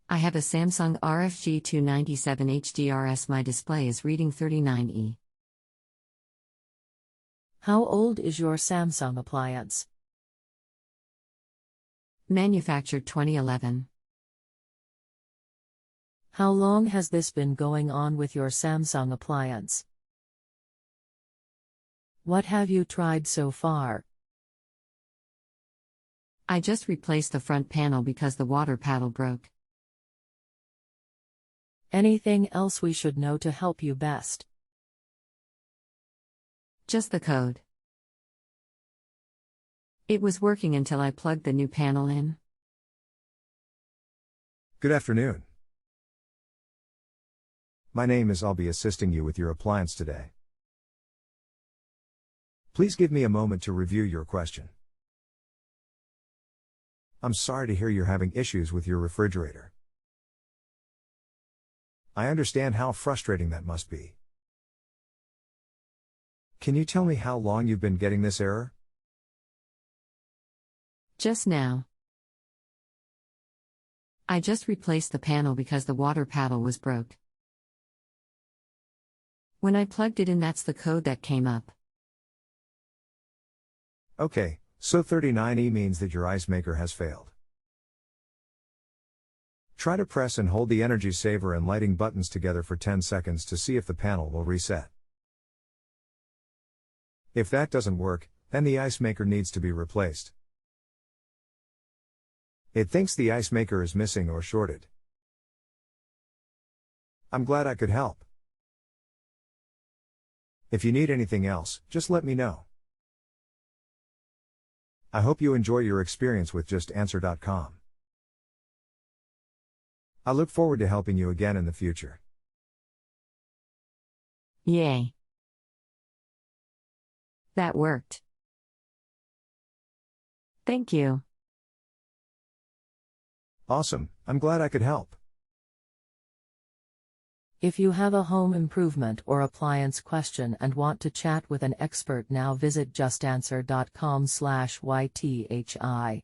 I have a Samsung RFG297HDRS. My display is reading 39E. How old is your Samsung appliance? Manufactured 2011. How long has this been going on with your Samsung appliance? What have you tried so far? I just replaced the front panel because the water paddle broke. Anything else we should know to help you best? Just the code. It was working until I plugged the new panel in. Good afternoon. My name is. I'll be assisting you with your appliance today. Please give me a moment to review your question. I'm sorry to hear you're having issues with your refrigerator. I understand how frustrating that must be. Can you tell me how long you've been getting this error? Just now. I just replaced the panel because the water paddle was broke. When I plugged it in, that's the code that came up. Okay, so 39E means that your ice maker has failed. Try to press and hold the energy saver and lighting buttons together for 10 seconds to see if the panel will reset. If that doesn't work, then the ice maker needs to be replaced. It thinks the ice maker is missing or shorted. I'm glad I could help. If you need anything else, just let me know. I hope you enjoy your experience with JustAnswer.com. I look forward to helping you again in the future. Yay. That worked. Thank you. Awesome, I'm glad I could help. If you have a home improvement or appliance question and want to chat with an expert now, visit JustAnswer.com/YTHI.